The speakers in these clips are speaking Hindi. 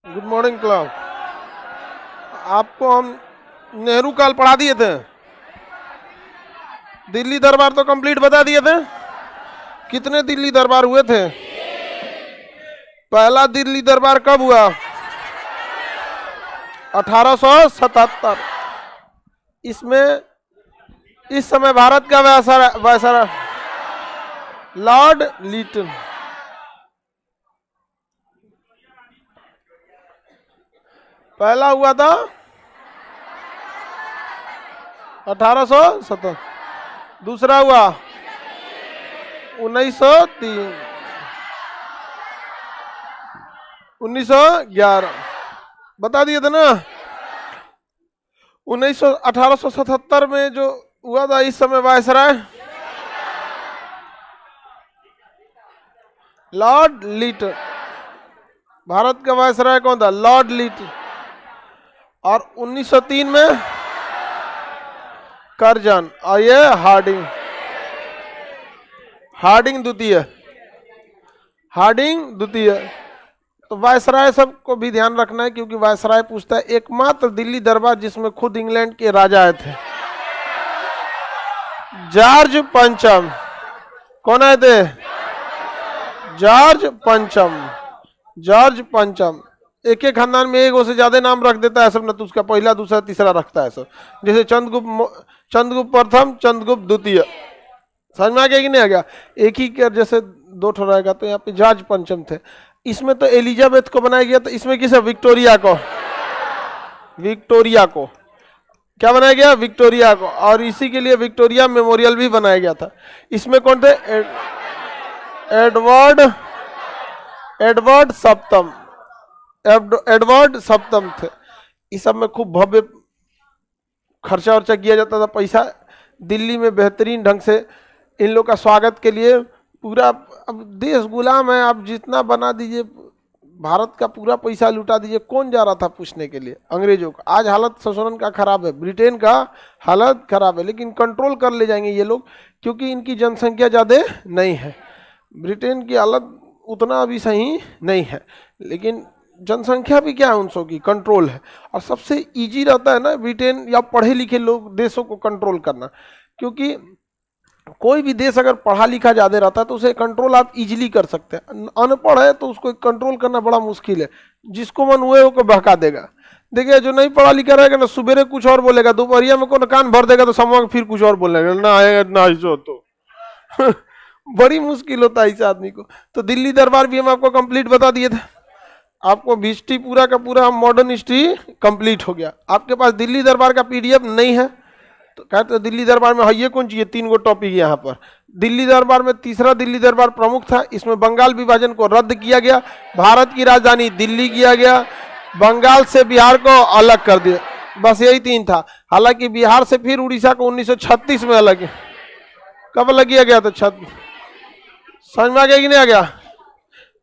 Good morning class. आपको हम नेहरू काल पढ़ा दिए थे, दिल्ली दरबार तो कंप्लीट बता दिए थे। कितने दिल्ली दरबार हुए थे? पहला दिल्ली दरबार कब हुआ? 1877। इसमें इस समय भारत का वायसराय लॉर्ड लिटन। पहला हुआ था 1870, दूसरा हुआ 1903, 1911 बता दिए थे ना। 1877 में जो हुआ था, इस समय वायसराय लॉर्ड लिटन। भारत का वायसराय कौन था? लॉर्ड लिटन। और 1903 में करजन, और ये हार्डिंग, हार्डिंग द्वितीय, हार्डिंग द्वितीय। तो वायसराय सबको भी ध्यान रखना है, क्योंकि वायसराय पूछता है एकमात्र दिल्ली दरबार जिसमें खुद इंग्लैंड के राजा आए थे। जॉर्ज पंचम। कौन आए थे? जॉर्ज पंचम। जॉर्ज पंचम। एक एक खानदान में एक से ज्यादा नाम रख देता है सब, न तो उसका पहला दूसरा तीसरा रखता है सब। जैसे चंद्रगुप्त प्रथम, चंद्रगुप्त द्वितीय। समझ में आ गया कि नहीं आ गया? एक ही के जैसे दो ठो रहेगा। तो यहाँ पे जॉर्ज पंचम थे। इसमें तो एलिजाबेथ को बनाया गया था। इसमें किसे? विक्टोरिया को। विक्टोरिया को क्या बनाया गया? विक्टोरिया को। और इसी के लिए विक्टोरिया मेमोरियल भी बनाया गया था। इसमें कौन थे? एडवर्ड सप्तम। एडवर्ड सप्तम थे। इस सब में खूब भव्य खर्चा वर्चा किया जाता था, पैसा। दिल्ली में बेहतरीन ढंग से इन लोग का स्वागत के लिए पूरा, अब देश गुलाम है, आप जितना बना दीजिए, भारत का पूरा पैसा लुटा दीजिए। कौन जा रहा था पूछने के लिए? अंग्रेजों का। आज हालत शोषण का खराब है, ब्रिटेन का हालत खराब है, लेकिन कंट्रोल कर ले जाएंगे ये लोग, क्योंकि इनकी जनसंख्या ज़्यादा नहीं है। ब्रिटेन की हालत उतना अभी सही नहीं है, लेकिन जनसंख्या भी क्या है, 900 की कंट्रोल है। और सबसे इजी रहता है ना ब्रिटेन या पढ़े लिखे लोग देशों को कंट्रोल करना, क्योंकि कोई भी देश अगर पढ़ा लिखा ज़्यादा रहता है तो उसे कंट्रोल आप इजीली कर सकते हैं। अनपढ़ है तो उसको कंट्रोल करना बड़ा मुश्किल है। जिसको मन हुए वो को बहका देगा। देखिए, जो नहीं पढ़ा लिखा रहेगा ना, सुबेरे कुछ और बोलेगा, दोपहरिया में को कान भर देगा, तो शाम फिर कुछ और बोलेगा, ना आएगा ना ऐसा तो बड़ी मुश्किल होता है इस आदमी को। तो दिल्ली दरबार भी हम आपको कंप्लीट बता दिए थे। आपको हिस्ट्री पूरा का पूरा मॉडर्न हिस्ट्री कंप्लीट हो गया। आपके पास दिल्ली दरबार का पीडीएफ नहीं है तो कहते हैं दिल्ली दरबार में ये कौन चाहिए? 3 गो टॉपिक यहाँ पर। दिल्ली दरबार में तीसरा दिल्ली दरबार प्रमुख था। इसमें बंगाल विभाजन को रद्द किया गया, भारत की राजधानी दिल्ली किया गया, बंगाल से बिहार को अलग कर दिया। बस यही 3 था। हालांकि बिहार से फिर उड़ीसा को 1936 में अलग, कब अलग किया गया था? 36। समझ में आ गया कि नहीं आ गया?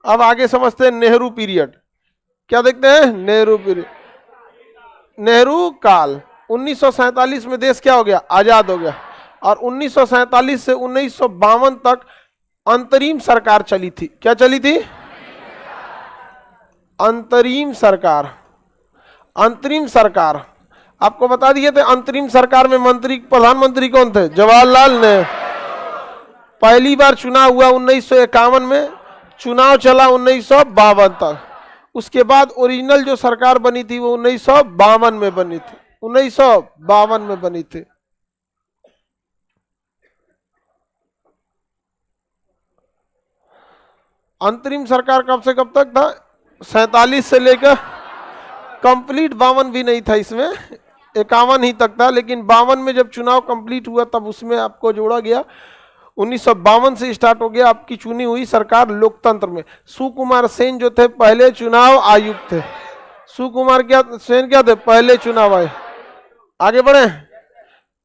अब आगे समझते हैं नेहरू पीरियड। क्या देखते हैं? नेहरू पीरियड, नेहरू काल। 1947 में देश क्या हो गया? आजाद हो गया। और 1947 से 1952 तक अंतरिम सरकार चली थी। क्या चली थी? अंतरिम सरकार। अंतरिम सरकार आपको बता दिए थे। अंतरिम सरकार में मंत्री, प्रधानमंत्री कौन थे? जवाहरलाल नेहरू। पहली बार चुनाव हुआ 1951 में, चुनाव चला 1952 तक। उसके बाद ओरिजिनल जो सरकार बनी थी वो 1952 में बनी थी। 1952 में बनी थी। अंतरिम सरकार कब से कब तक था? 47 से लेकर कंप्लीट 52 भी नहीं था, इसमें 51 ही तक था। लेकिन 52 में जब चुनाव कंप्लीट हुआ तब उसमें आपको जोड़ा गया। 1952 से स्टार्ट हो गया आपकी चुनी हुई सरकार लोकतंत्र में। सुकुमार सेन जो थे पहले चुनाव आयुक्त थे। सुकुमार सेन क्या थे? पहले चुनाव आयुक्त। आगे बढ़े,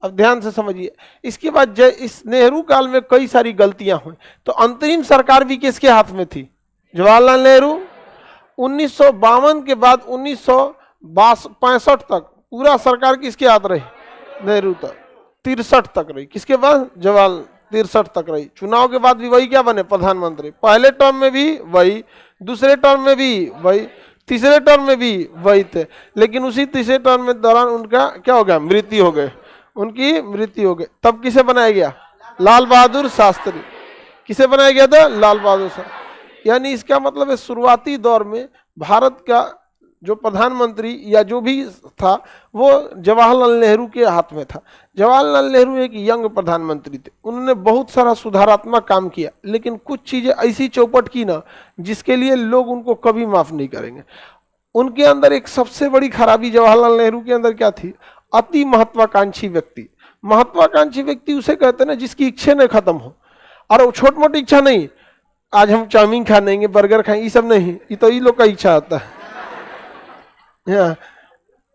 अब ध्यान से समझिए। इसके बाद इस नेहरू काल में कई सारी गलतियां हुई। तो अंतरिम सरकार भी किसके हाथ में थी? जवाहरलाल नेहरू। 1952 के बाद 1965 तक पूरा सरकार किसके हाथ रही? नेहरू तक। 63 तक रही। किसके बाद? जवाहरलाल। 63 तक रही। चुनाव के बाद भी वही क्या बने? प्रधानमंत्री। पहले टर्म में भी वही, दूसरे टर्म में भी वही, तीसरे टर्म में भी वही थे, लेकिन उसी तीसरे टर्म में दौरान उनका क्या हो गया, मृत्यु हो गई, उनकी मृत्यु हो गई। तब किसे बनाया गया, लाल बहादुर शास्त्री। किसे बनाया गया था, लाल बहादुर शास्त्री। यानी इसका मतलब है शुरुआती दौर में भारत का जो प्रधानमंत्री या जो भी था वो जवाहरलाल नेहरू के हाथ में था। जवाहरलाल नेहरू एक यंग प्रधानमंत्री थे, उन्होंने बहुत सारा सुधारात्मक काम किया, लेकिन कुछ चीज़ें ऐसी चौपट की ना जिसके लिए लोग उनको कभी माफ़ नहीं करेंगे। उनके अंदर एक सबसे बड़ी खराबी जवाहरलाल नेहरू के अंदर क्या थी, अति महत्वाकांक्षी व्यक्ति। महत्वाकांक्षी व्यक्ति उसे कहते हैं ना जिसकी इच्छा न खत्म हो, और वो छोट मोटी इच्छा नहीं, आज हम चाउमीन खाएंगे, बर्गर खाएंगे, ये सब नहीं, ये तो ये लोग का इच्छा होता है।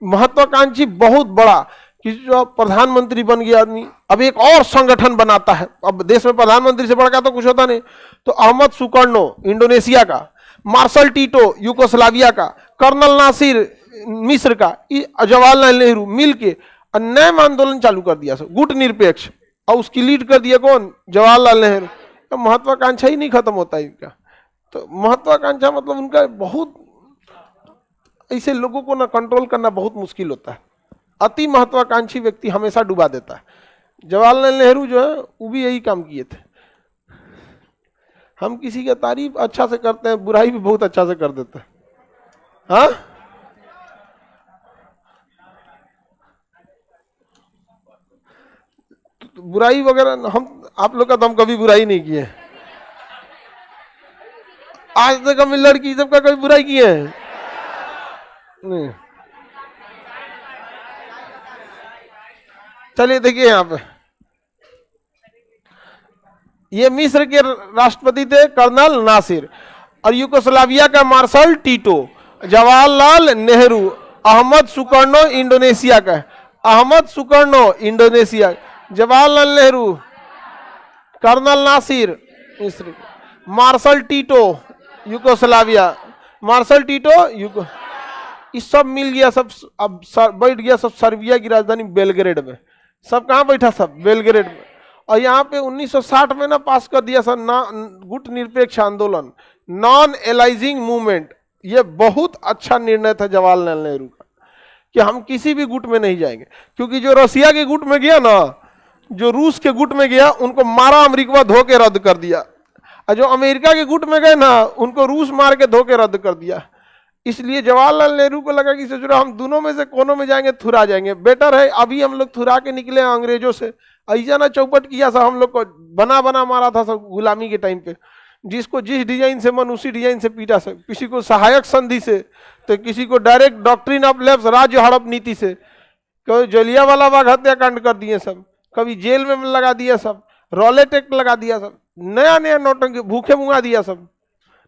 महत्वाकांक्षी बहुत बड़ा कि जो प्रधानमंत्री बन गया आदमी अब एक और संगठन बनाता है। अब देश में प्रधानमंत्री से बढ़कर तो कुछ होता नहीं, तो अहमद सुकर्णो इंडोनेशिया का, मार्शल टीटो यूगोस्लाविया का, कर्नल नासिर मिस्र का, जवाहरलाल नेहरू मिलके नया आंदोलन चालू कर दिया, गुट निरपेक्ष, और उसकी लीड कर दिया कौन, जवाहरलाल नेहरू। तो महत्वाकांक्षा ही नहीं खत्म होता इनका। तो महत्वाकांक्षा मतलब उनका बहुत, ऐसे लोगों को ना कंट्रोल करना बहुत मुश्किल होता है। अति महत्वाकांक्षी व्यक्ति हमेशा डुबा देता है। जवाहरलाल नेहरू जो है वो भी यही काम किए थे। हम किसी की तारीफ अच्छा से करते हैं, बुराई भी बहुत अच्छा से कर देते हैं। हाँ, बुराई वगैरह हम आप लोग का तो हम कभी बुराई नहीं किए आज तक। हम लड़की सबका कभी बुराई किए हैं नहीं। चलिए देखिए यहाँ पे, ये मिस्र के राष्ट्रपति थे कर्नल नासिर, और यूगोस्लाविया का marshal Tito, Jawaharlal Nehru, Ahmed Sukarno Indonesia का, Ahmed Sukarno Indonesia, Jawaharlal Nehru, colonel Nasser मिस्र, marshal Tito Yugoslavia, marshal Tito Yugo, इस सब मिल गया, सब अब बैठ गया सब सर्बिया की राजधानी बेलग्रेड में। सब कहाँ बैठा, सब बेलग्रेड में। और यहाँ पे 1960 में ना पास कर दिया सर गुट निरपेक्ष आंदोलन, नॉन एलाइजिंग मूवमेंट। ये बहुत अच्छा निर्णय था जवाहरलाल नेहरू का कि हम किसी भी गुट में नहीं जाएंगे, क्योंकि जो रसिया के गुट में गया ना, जो रूस के गुट में गया, उनको मारा अमेरिका धो के रद्द कर दिया, और जो अमेरिका के गुट में गए ना उनको रूस मार के धो के रद्द कर दिया। इसलिए जवाहरलाल नेहरू को लगा कि सोच रहा हम दोनों में से कोनों में जाएंगे, थुरा जाएंगे, बेटर है अभी हम लोग थुरा के निकले अंग्रेजों से। ऐसा ना चौपट किया सब हम लोग को, बना बना मारा था सब गुलामी के टाइम पे, जिसको जिस डिजाइन से मन उसी डिजाइन से पीटा सब, किसी को सहायक संधि से, तो किसी को डायरेक्ट डॉक्ट्रिन ऑफ लैप्स राज्य हड़प नीति से, कभी जलियांवाला बाग हत्याकांड कर दिए सब, कभी जेल में लगा दिया सब, रॉलेट एक्ट लगा दिया सब, नया नया नौटंकी, भूखे मुंगा दिया सब,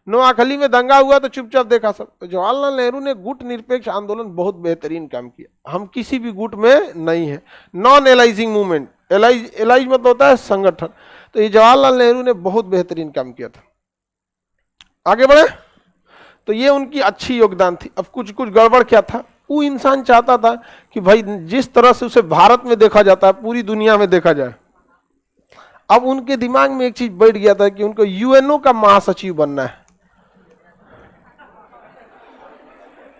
नोआखली में दंगा हुआ तो चुपचाप देखा सब। तो जवाहरलाल नेहरू ने गुट निरपेक्ष आंदोलन बहुत बेहतरीन काम किया। हम किसी भी गुट में नहीं है, नॉन एलाइजिंग मूवमेंट, एलाइज मतलब होता है संगठन। तो ये जवाहरलाल नेहरू ने बहुत बेहतरीन काम किया था। आगे बढ़े, तो ये उनकी अच्छी योगदान थी। अब कुछ कुछ गड़बड़ क्या था, वो इंसान चाहता था कि भाई जिस तरह से उसे भारत में देखा जाता है पूरी दुनिया में देखा जाए। अब उनके दिमाग में एक चीज बैठ गया था कि उनको यूएनओ का महासचिव बनना है।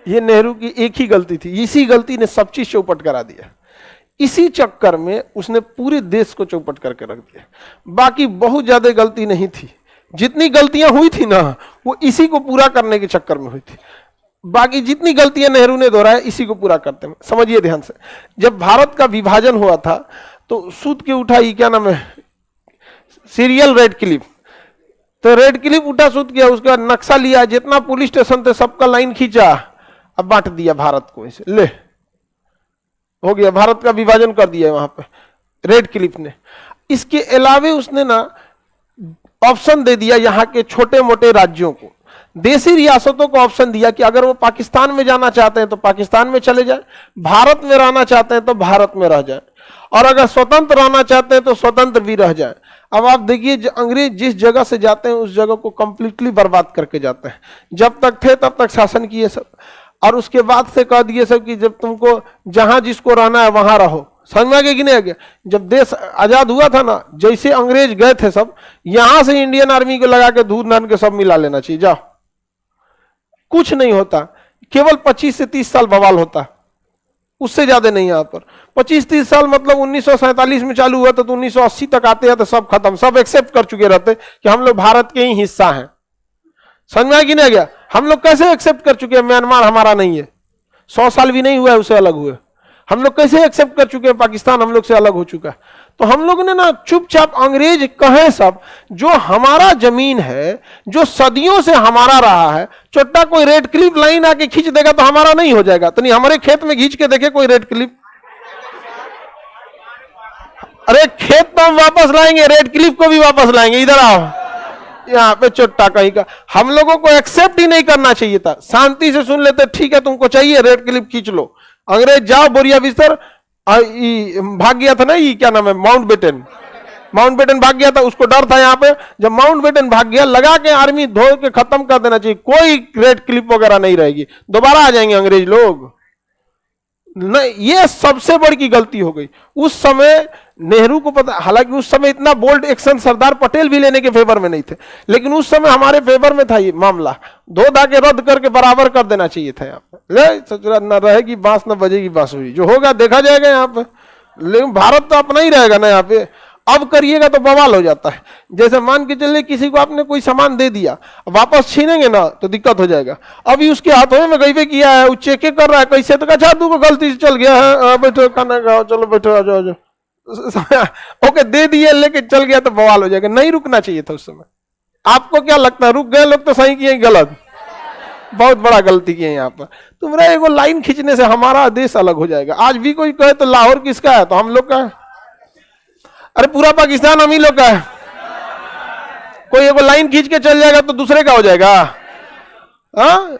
ये नेहरू की एक ही गलती थी, इसी गलती ने सब चीज चौपट करा दिया। इसी चक्कर में उसने पूरे देश को चौपट करके रख दिया। बाकी बहुत ज्यादा गलती नहीं थी, जितनी गलतियां हुई थी ना वो इसी को पूरा करने के चक्कर में हुई थी। बाकी जितनी गलतियां नेहरू ने दोहराया इसी को पूरा करते हैं। समझिए ध्यान से, जब भारत का विभाजन हुआ था तो सूत के उठाई, क्या नाम है, सीरियल रेड क्लिफ, तो रेड क्लिफ उठा सूत किया, उसका नक्शा लिया, जितना पुलिस स्टेशन थे सबका लाइन खींचा, अब बांट दिया भारत को, ऐसे ले हो गया, भारत का विभाजन कर दिया वहां पे रेड क्लिफ ने। इसके अलावे उसने ना ऑप्शन दे दिया यहाँ के छोटे मोटे राज्यों को, देशी रियासतों को ऑप्शन दिया कि अगर वो पाकिस्तान में जाना चाहते हैं तो पाकिस्तान में चले जाए, भारत में रहना चाहते हैं तो भारत में रह जाए, और अगर स्वतंत्र रहना चाहते हैं तो स्वतंत्र भी रह जाए। अब आप देखिए अंग्रेज जिस जगह से जाते हैं उस जगह को कंप्लीटली बर्बाद करके जाते हैं। जब तक थे तब तक शासन किए सब, और उसके बाद से कह दिए सब कि जब तुमको जहां जिसको रहना है वहां रहो। समझ में आ गया कि नहीं आ गया? जब देश आजाद हुआ था ना, जैसे अंग्रेज गए थे सब, यहां से इंडियन आर्मी को लगा के दूध नान के सब मिला लेना चाहिए, जाओ, कुछ नहीं होता। केवल 25 से 30 साल बवाल होता है, उससे ज्यादा नहीं। यहाँ पर 25-30 साल मतलब 1947 में चालू हुआ था तो 1980 तक आते हैं तो सब खत्म, सब एक्सेप्ट कर चुके रहते कि हम लोग भारत के ही हिस्सा हैं। समझ में कि नहीं गया? हम लोग कैसे एक्सेप्ट कर चुके हैं म्यांमार हमारा नहीं है, 100 साल भी नहीं हुआ है उसे अलग हुए। हम लोग कैसे एक्सेप्ट कर चुके हैं पाकिस्तान हम लोग से अलग हो चुका है। तो हम लोग ने ना चुपचाप, अंग्रेज कहे सब, जो हमारा जमीन है, जो सदियों से हमारा रहा है, छोटा कोई रेड क्लिप लाइन आके खींच देगा तो हमारा नहीं हो जाएगा। तो नहीं, हमारे खेत में खींच के देखे कोई रेड क्लिप, अरे खेत तो हम वापस लाएंगे, रेड क्लिप को भी वापस लाएंगे। इधर आओ, यहाँ पे चोट्टा कहीं का। हम लोगों को एक्सेप्ट ही नहीं करना चाहिए था, शांति से सुन लेते, ठीक है तुमको चाहिए रेड क्लिप खींच लो। अंग्रेज जाओ बोरिया बिस्तर, भाग गया था ना, ये क्या नाम है, माउंटबेटन भाग गया था, उसको डर था यहाँ पे। जब माउंटबेटन भाग गया, लगा के आर्मी धो के खत्म कर देना चाहिए, कोई रेड क्लिप वगैरह नहीं रहेगी, दोबारा आ जाएंगे अंग्रेज लोग। नहीं, ये सबसे बड़ी गलती हो गई। उस समय नेहरू को पता, हालांकि उस समय इतना बोल्ड एक्शन सरदार पटेल भी लेने के फेवर में नहीं थे, लेकिन उस समय हमारे फेवर में था ये मामला, धो धा के रद्द करके बराबर कर देना चाहिए था। यहाँ पे न रहेगी बांस न बजेगी बांसुरी, जो होगा देखा जाएगा यहाँ पे। लेकिन भारत तो अपना ही रहेगा ना यहाँ पे। अब करिएगा तो बवाल हो जाता है। जैसे मान के चलिए किसी को आपने कोई सामान दे दिया, वापस छीनेंगे ना तो दिक्कत हो जाएगा। अभी उसके हाथों में गईबे किया है, वो चेक कर रहा है कैसे, तो अच्छा तू को गलती से चल गया है, बैठो खाना खाओ, चलो बैठो, आ जाओ, ओके दे दिए, लेके चल गया तो बवाल हो जाएगा। नहीं रुकना चाहिए था उस समय। आपको क्या लगता है, रुक गए लोग तो सही किए, गलत, बहुत बड़ा गलती किए यहाँ पर। तुम्हारा एगो लाइन खींचने से हमारा देश अलग हो जाएगा। आज भी कोई कहे तो लाहौर किसका है, तो हम लोग का है। अरे पूरा पाकिस्तान हम ही लोग का है। कोई एगो लाइन खींच के चल जाएगा तो दूसरे का हो जाएगा। हाँ,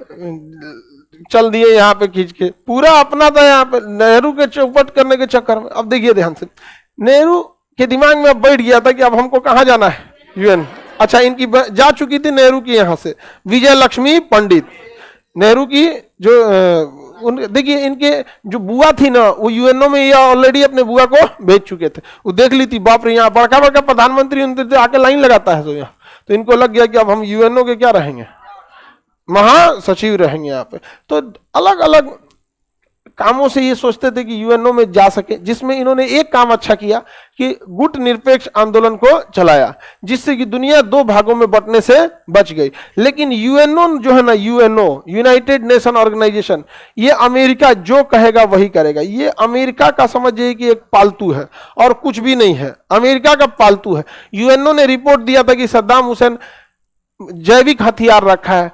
चल दिए यहाँ पे खींच के, पूरा अपना था यहाँ पे, नेहरू के चौपट करने के चक्कर में। अब देखिए ध्यान से, नेहरू के दिमाग में अब बैठ गया था कि अब हमको कहाँ जाना है, यूएन। अच्छा, इनकी जा चुकी थी नेहरू की यहाँ से विजय लक्ष्मी पंडित, नेहरू की जो देखिए इनके जो बुआ थी ना, वो यूएनओ में ये ऑलरेडी अपने बुआ को भेज चुके थे। वो देख ली थी, बाप रे यहाँ बड़का बड़का प्रधानमंत्री उनसे आके लाइन लगाता है, तो यहाँ तो इनको लग गया कि अब हम यूएनओ के क्या रहेंगे, महासचिव रहेंगे यहाँ पे। तो अलग अलग कामों से ये सोचते थे कि यूएनओ में जा सके, जिसमें इन्होंने एक काम अच्छा किया कि गुट निरपेक्ष आंदोलन को चलाया, जिससे कि दुनिया दो भागों में बंटने से बच गई। लेकिन यूएनओ जो है ना, यूएनओ यूनाइटेड नेशन ऑर्गेनाइजेशन, ये अमेरिका जो कहेगा वही करेगा। ये अमेरिका का समझिए कि एक पालतू है और कुछ भी नहीं है, अमेरिका का पालतू है। यूएनओ ने रिपोर्ट दिया था कि सद्दाम हुसैन जैविक हथियार रखा है,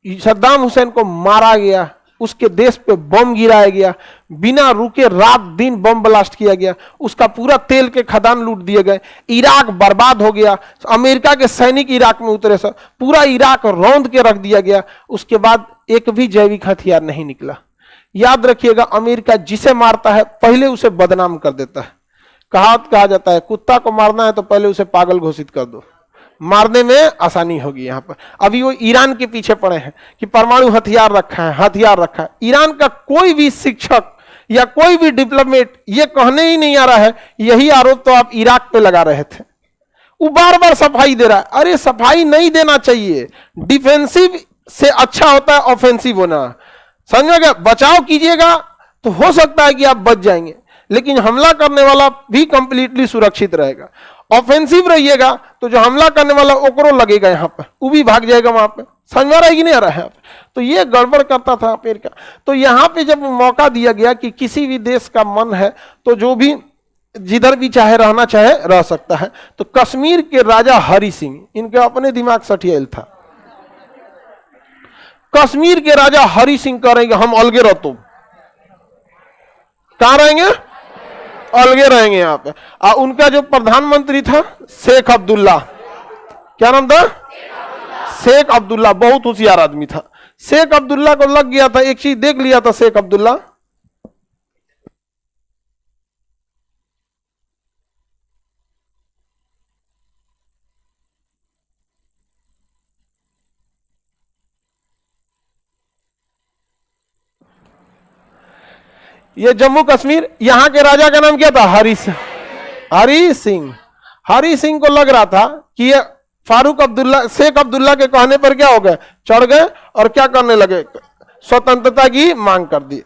सद्दाम हुसैन को मारा गया, उसके देश पे बम गिराया गया, बिना रुके रात दिन बम ब्लास्ट किया गया, उसका पूरा तेल के खदान लूट दिए गए, इराक बर्बाद हो गया, अमेरिका के सैनिक इराक में उतरे, सब पूरा इराक रौंद के रख दिया गया। उसके बाद एक भी जैविक हथियार नहीं निकला। याद रखिएगा, अमेरिका जिसे मारता है पहले उसे बदनाम कर देता है। कहा जाता है कुत्ता को मारना है तो पहले उसे पागल घोषित कर दो, मारने में आसानी होगी। यहाँ पर अभी वो ईरान के पीछे पड़े हैं कि परमाणु हथियार रखा है। ईरान का कोई भी शिक्षक या कोई भी डिप्लोमेट ये कहने ही नहीं आ रहा है यही आरोप तो आप इराक पे लगा रहे थे। वो बार बार सफाई दे रहा है। अरे सफाई नहीं देना चाहिए, डिफेंसिव से अच्छा होता है ऑफेंसिव होना, समझेगा। बचाव कीजिएगा तो हो सकता है कि आप बच जाएंगे, लेकिन हमला करने वाला भी कंप्लीटली सुरक्षित रहेगा। ऑफेंसिव रहिएगा तो जो हमला करने वाला ओकरो लगेगा यहाँ पर, वो भी भाग जाएगा वहां पे। समझ में आ रहा है कि नहीं आ रहा है? तो ये गड़बड़ करता था अमेरिका। तो यहाँ पे जब मौका दिया गया कि किसी भी देश का मन है तो जो भी जिधर भी चाहे रहना चाहे रह सकता है, तो कश्मीर के राजा हरि सिंह, इनके अपने दिमाग सठियल था। कश्मीर के राजा हरि सिंह कह रहे हम अलगे रहते, कहां रहेंगे, अलगे रहेंगे यहाँ पे। उनका जो प्रधानमंत्री था शेख अब्दुल्ला, क्या नाम था, शेख अब्दुल्ला, बहुत होशियार आदमी था। शेख अब्दुल्ला को लग गया था, एक चीज देख लिया था शेख अब्दुल्ला, ये जम्मू कश्मीर, यहां के राजा का नाम क्या था, हरि सिंह। हरि सिंह को लग रहा था कि ये फारूक अब्दुल्ला, शेख अब्दुल्ला के कहने पर क्या हो गए, चढ़ गए और क्या करने लगे, स्वतंत्रता की मांग कर दी।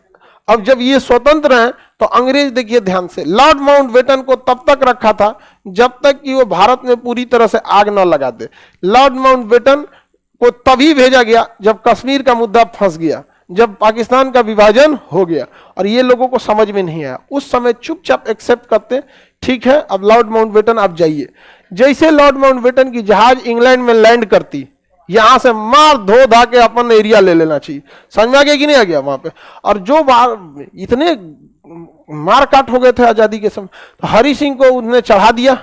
अब जब ये स्वतंत्र हैं तो अंग्रेज, देखिए ध्यान से, लॉर्ड माउंटबेटन को तब तक रखा था जब तक कि वो भारत में पूरी तरह से आग न लगा दे। लॉर्ड माउंटबेटन को तभी भेजा गया जब कश्मीर का मुद्दा फंस गया, जब पाकिस्तान का विभाजन हो गया, और ये लोगों को समझ में नहीं आया। उस समय चुपचाप एक्सेप्ट करते, ठीक है अब लॉर्ड माउंटबेटन आप जाइए। जैसे लॉर्ड माउंटबेटन की जहाज इंग्लैंड में लैंड करती, यहां से मार धो धा के अपन एरिया ले लेना चाहिए। समझ में आ गया कि नहीं आ गया वहां पे? और जो बार इतने मार काट हो गए थे आजादी के समय, तो हरि सिंह को उसने चढ़ा दिया।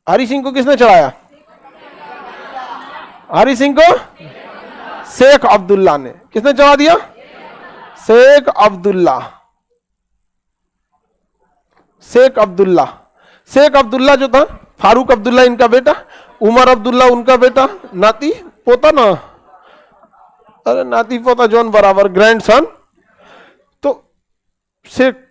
हरि सिंह को किसने चढ़ाया? हरि सिंह को शेख अब्दुल्ला ने। किसने चढ़ा दिया? शेख अब्दुल्ला। शेख अब्दुल्ला, शेख अब्दुल्ला जो था, फारूक अब्दुल्ला इनका बेटा, उमर अब्दुल्ला उनका बेटा, नाती पोता ना, अरे नाती पोता जॉन बराबर, ग्रैंडसन। तो शेख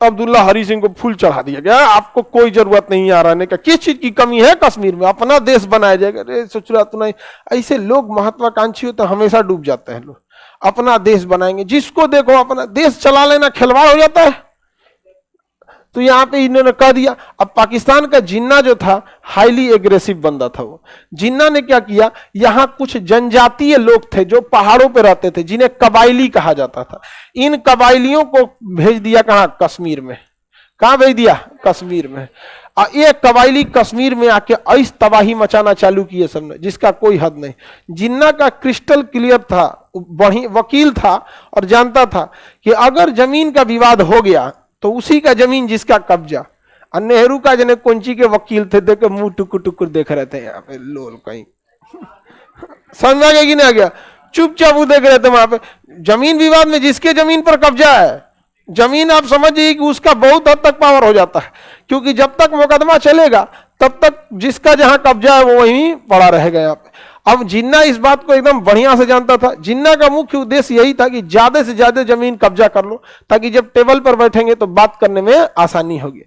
अब्दुल्ला हरि सिंह को फूल चढ़ा दिया गया। आपको कोई जरूरत नहीं आ रहने का, किस चीज की कमी है कश्मीर में, अपना देश बनाया जाएगा। अरे सोच रहा तो नहीं, ऐसे लोग महत्वाकांक्षी होते हमेशा डूब जाते हैं। लोग अपना देश बनाएंगे, जिसको देखो अपना देश चला लेना खिलवाड़ हो जाता है। तो यहां पे इन्होंने कह दिया। अब पाकिस्तान का जिन्ना जो था हाईली एग्रेसिव बंदा था। वो जिन्ना ने क्या किया, यहां कुछ जनजातीय लोग थे जो पहाड़ों पे रहते थे, जिन्हें कबायली कहा जाता था। इन कबायलियों को भेज दिया कहां? कश्मीर में। कहां भेज दिया? कश्मीर में। ये कबायली कश्मीर में आके ऐस तबाही मचाना चालू किए सबने, जिसका कोई हद नहीं। जिन्ना का क्रिस्टल क्लियर था, वकील था और जानता था कि अगर जमीन का विवाद हो गया तो उसी का जमीन जिसका कब्जा। और नेहरू का जने कुंची के वकील थे, देखे मुंह टुकुर टुकुर देख रहे थे यहाँ पे, लोल कहीं समझ आ गया कि नहीं आ गया? चुपचाप वो देख रहे थे वहां पे। जमीन विवाद में जिसके जमीन पर कब्जा है, जमीन आप समझिए कि उसका बहुत हद तक पावर हो जाता है, क्योंकि जब तक मुकदमा चलेगा तब तक जिसका जहां कब्जा है वो वहीं पड़ा रहेगा यहाँ पे। अब जिन्ना इस बात को एकदम बढ़िया से जानता था। जिन्ना का मुख्य उद्देश्य यही था कि ज्यादा से ज्यादा जमीन कब्जा कर लो, ताकि जब टेबल पर बैठेंगे तो बात करने में आसानी होगी।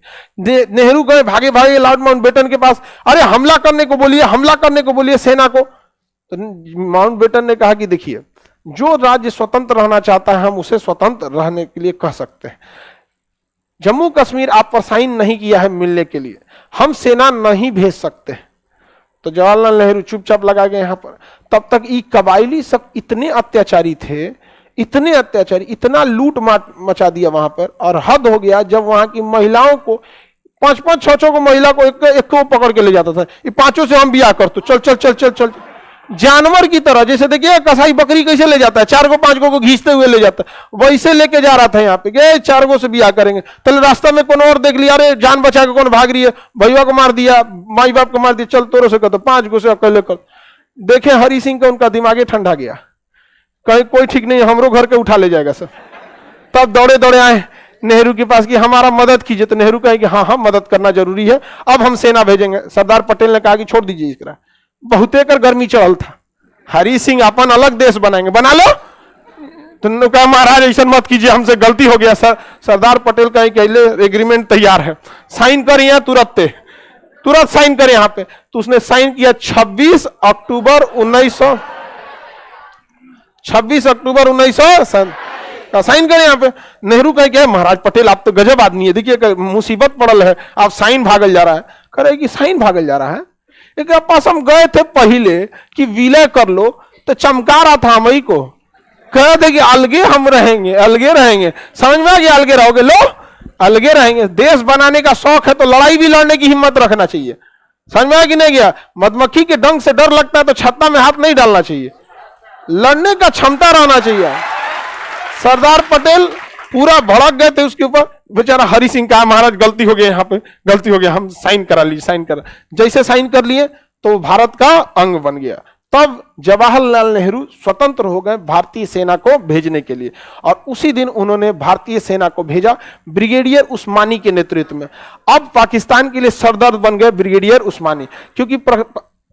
नेहरू गए भागे भागे लॉर्ड माउंटबेटन के पास, अरे हमला करने को बोलिए, हमला करने को बोलिए सेना को। तो माउंटबेटन ने कहा कि देखिए, जो राज्य स्वतंत्र रहना चाहता है हम उसे स्वतंत्र रहने के लिए कह सकते हैं। जम्मू कश्मीर आप पर साइन नहीं किया है मिलने के लिए, हम सेना नहीं भेज सकते। तो जवाहरलाल नेहरू चुपचाप लगा गए यहां पर। तब तक ये कबायली सब इतने अत्याचारी थे, इतने अत्याचारी, इतना लूट मचा दिया वहां पर, और हद हो गया जब वहां की महिलाओं को 5-5, 6-6 को महिला को एक को पकड़ के ले जाता था। ये 5 से हम ब्याह कर, तो चल चल चल चल चल, जानवर की तरह। जैसे देखिए कसाई बकरी कैसे ले जाता है, 4 को 5 को घींचते हुए ले जाता है, वैसे लेके जा रहा था यहाँ पे, गए 4 को से ब्याह करेंगे। तो रास्ता में कौन और देख लिया, अरे जान बचा के कौन भाग रही है, भैया को मार दिया, माई बाप को मार दिया, चल तोरो से कर दो, 5 को से अकेले कर। देखे हरि सिंह का उनका दिमागे ठंडा गया, कहीं कोई ठीक नहीं, हमरो घर के उठा ले जाएगा सर। तब दौड़े दौड़े आए नेहरू के पास कि हमारा मदद कीजिए। तो नेहरू कहे कि हाँ हाँ मदद करना जरूरी है, अब हम सेना भेजेंगे। सरदार पटेल ने कहा कि छोड़ दीजिए इसका, बहुते कर गर्मी चढ़ल था, हरि सिंह अपन अलग देश बनाएंगे, बना लो। तो कहा महाराज ऐसा मत कीजिए, हमसे गलती हो गया सर। सरदार पटेल का एग्रीमेंट तैयार है, साइन कर यहाँ तुरंत साइन कर यहाँ पे। तो उसने साइन किया 26 अक्टूबर 1900 साइन करें यहाँ पे। नेहरू कहे क्या महाराज पटेल आप तो गजब आदमी है, देखिए मुसीबत पड़ल है, आप साइन भागल जा रहा है। करे कि साइन भागल जा रहा है, एक पास हम गए थे पहले कि विलय कर लो, तो चमका रहा था मई को, कह दे कि अलगे हम रहेंगे, अलगे रहेंगे। समझ में आ गया? अलगे रहोगे, लो अलगे रहेंगे। देश बनाने का शौक है तो लड़ाई भी लड़ने की हिम्मत रखना चाहिए। समझ में आ कि नहीं गया? मधुमक्खी के डंक से डर लगता है तो छत्ता में हाथ नहीं डालना चाहिए, लड़ने का क्षमता रहना चाहिए। सरदार पटेल पूरा भड़क गए थे उसके ऊपर। बेचारा हरि सिंह कहा महाराज गलती हो गई, यहाँ पे गलती हो गया, हम साइन करा लीजिए, साइन करा। जैसे साइन कर लिए तो भारत का अंग बन गया। तब जवाहरलाल नेहरू स्वतंत्र हो गए भारतीय सेना को भेजने के लिए, और उसी दिन उन्होंने भारतीय सेना को भेजा ब्रिगेडियर उस्मानी के नेतृत्व में। अब पाकिस्तान के लिए सरदर्द बन गए ब्रिगेडियर उस्मानी, क्योंकि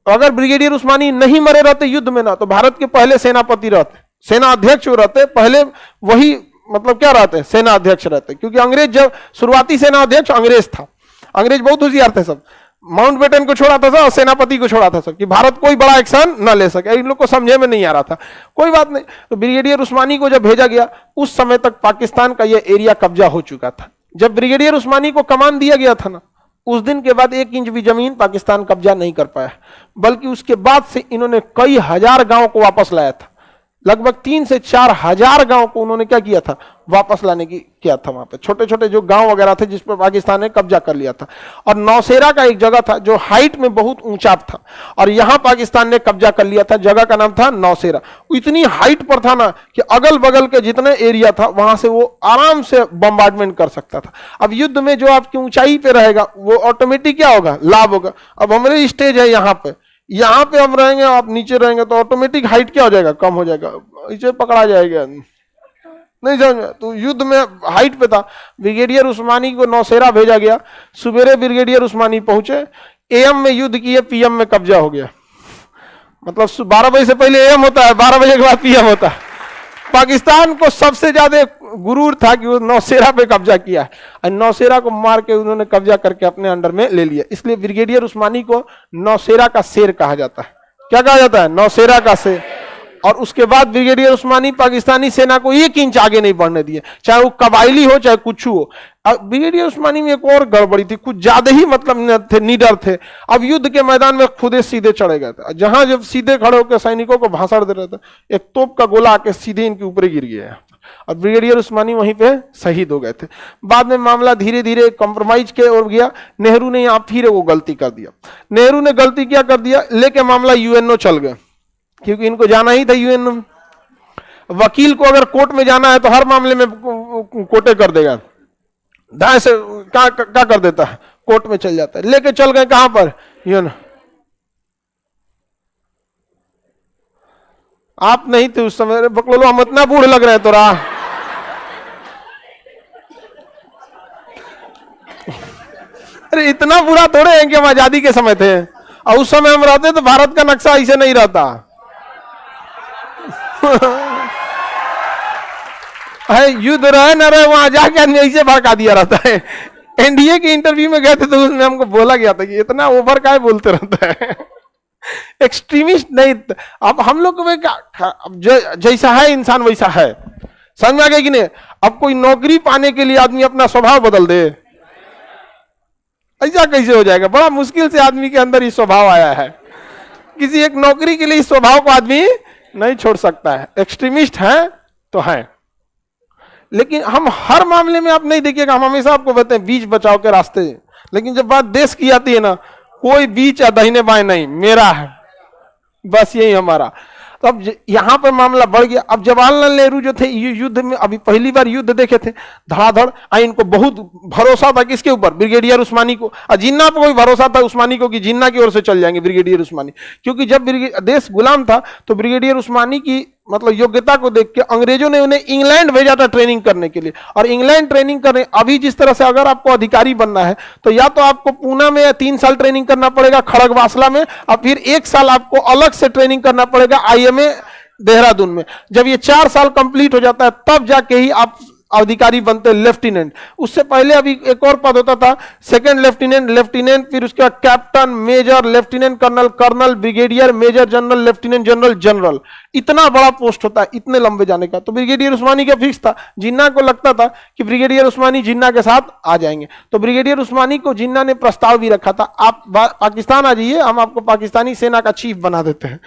अगर ब्रिगेडियर उस्मानी नहीं मरे रहते युद्ध में ना, तो भारत के पहले सेनापति रहते, सेना अध्यक्ष रहते, पहले वही मतलब क्या रहते, सेना अध्यक्ष रहते। क्योंकि अंग्रेज जब शुरुआती सेना अध्यक्ष अंग्रेज था, अंग्रेज बहुत होशियार थे सब। माउंटबेटन को छोड़ा था सर और सेनापति को छोड़ा था सर कि भारत कोई बड़ा एक्शन न ले सके। इन लोग को समझे में नहीं आ रहा था, कोई बात नहीं। तो ब्रिगेडियर उस्मानी को जब भेजा गया, उस समय तक पाकिस्तान का यह एरिया कब्जा हो चुका था। जब ब्रिगेडियर उस्मानी को कमान दिया गया था ना, उस दिन के बाद 1 इंच भी जमीन पाकिस्तान कब्जा नहीं कर पाया, बल्कि उसके बाद से इन्होंने कई हजार गांव को वापस लाया था। लगभग 3 से 4 हजार गांव को उन्होंने क्या किया था, वापस लाने की किया था। वहां पे छोटे छोटे जो गांव वगैरह थे जिस पर पाकिस्तान ने कब्जा कर लिया था। और नौशेरा का एक जगह था जो हाइट में बहुत ऊंचा था, और यहां पाकिस्तान ने कब्जा कर लिया था। जगह का नाम था नौशेरा। इतनी हाइट पर था ना कि अगल बगल के जितने एरिया था वहां से वो आराम से बम्बार्डमेंट कर सकता था। अब युद्ध में जो आपकी ऊंचाई पे रहेगा वो ऑटोमेटिक क्या होगा, लाभ होगा। अब हमारे स्टेज है यहाँ पे हम रहेंगे, आप नीचे रहेंगे तो ऑटोमेटिक हाइट क्या हो जाएगा, कम हो जाएगा, इसे पकड़ा जाएगा, नहीं समझ में। तो युद्ध में हाइट पे था। ब्रिगेडियर उस्मानी को नौशेरा भेजा गया। सुबेरे ब्रिगेडियर उस्मानी पहुंचे, एएम में युद्ध किए, पीएम में कब्जा हो गया। मतलब 12 बजे से पहले एएम होता है, 12 बजे के बाद पीएम होता है। पाकिस्तान को सबसे ज्यादा गुरूर था कि वो नौशेरा पे कब्जा किया है, और नौशेरा को मार के उन्होंने कब्जा करके अपने अंडर में ले लिया। इसलिए ब्रिगेडियर उस्मानी को नौशेरा का शेर कहा जाता है। क्या कहा जाता है, नौशेरा का शेर। और उसके बाद ब्रिगेडियर उस्मानी पाकिस्तानी सेना को 1 इंच आगे नहीं बढ़ने दिए, चाहे वो कबायली हो चाहे कुछ हो। ब्रिगेडियर उस्मानी में एक और गड़बड़ी थी, कुछ ज्यादा ही मतलब थे, निडर थे। अब युद्ध के मैदान में खुदे सीधे चढ़े गए थे। जहां जब सीधे खड़े होकर सैनिकों को भाषण दे रहे थे, एक तोप का गोला आके सीधे इनके ऊपर गिर गया और ब्रिगेडियर उस्मानी वहीं पे शहीद हो गए थे। बाद में मामला धीरे धीरे कॉम्प्रोमाइज के ओर गया। नेहरू ने यहाँ फिर वो गलती कर दिया। नेहरू ने गलती क्या कर दिया, लेके मामला यूएनओ चल गए, क्योंकि इनको जाना ही था यूएनओ। वकील को अगर कोर्ट में जाना है तो हर मामले में कोर्टे कर देगा, दाएं से क्या कर देता है, कोर्ट में चल जाता है। लेके चल गए कहां पर, यूएनओ। आप नहीं थे उस समय, बकलोलो हम इतना बूढ़ लग रहे हैं तोरा। अरे इतना बुरा थोड़े हैं कि हम आजादी के समय थे, और उस समय हम रहते तो भारत का नक्शा ऐसे नहीं रहता। युद्ध रहे न रहे, वहां जाके आदमी ऐसे भड़का दिया रहता है। एनडीए के इंटरव्यू में गए थे तो उसमें हमको बोला गया था कि इतना ओवर काय बोलते रहता है, एक्सट्रीमिस्ट नहीं। अब हम लोग जैसा है इंसान वैसा है, समझ में आ गया कि नहीं। अब कोई नौकरी पाने के लिए आदमी अपना स्वभाव बदल दे, ऐसा कैसे हो जाएगा। बड़ा मुश्किल से आदमी के अंदर ये स्वभाव आया है। किसी एक नौकरी के लिए इस स्वभाव को आदमी नहीं छोड़ सकता है। एक्सट्रीमिस्ट है तो है, लेकिन हम हर मामले में आप नहीं देखिएगा, हम हमेशा आपको बताते हैं बीच बचाव के रास्ते। लेकिन जब बात देश की आती है ना, कोई बीच या दाहिने बाएं नहीं, मेरा है बस, यही हमारा। तो अब यहां पर मामला बढ़ गया। अब जवाहरलाल नेहरू जो थे युद्ध में, अभी पहली बार युद्ध देखे थे, धड़ाधड़ इनको बहुत भरोसा था किसके ऊपर, ब्रिगेडियर उस्मानी को। और जिन्ना पर कोई भरोसा था उस्मानी को कि जिन्ना की ओर से चल जाएंगे ब्रिगेडियर उस्मानी, क्योंकि जब देश गुलाम था तो ब्रिगेडियर उस्मानी की मतलब योग्यता को देख के अंग्रेजों ने उन्हें इंग्लैंड भेजा था ट्रेनिंग करने के लिए। और इंग्लैंड ट्रेनिंग करने, अभी जिस तरह से अगर आपको अधिकारी बनना है तो या तो आपको पूना में 3 साल ट्रेनिंग करना पड़ेगा खड़गवासला में, और फिर 1 साल आपको अलग से ट्रेनिंग करना पड़ेगा आईएमए देहरादून में। जब ये 4 साल कंप्लीट हो जाता है तब जाके ही आप अधिकारी बनते लेफ्टिनेंट। उससे पहले अभी एक और पद होता था, सेकंड लेफ्टिनेंट, लेफ्टिनेंट, फिर उसके बाद captain, major, lieutenant colonel, colonel, brigadier, major general, lieutenant general, general. इतना बड़ा पोस्ट होता है इतने लंबे जाने का। तो ब्रिगेडियर उस्मानी का फिक्स था। जिन्ना को लगता था कि ब्रिगेडियर उस्मानी जिन्ना के साथ आ जाएंगे, तो ब्रिगेडियर उस्मानी को जिन्ना ने प्रस्ताव भी रखा था, आप पाकिस्तान आ जाइए, हम आपको पाकिस्तानी सेना का चीफ बना देते हैं।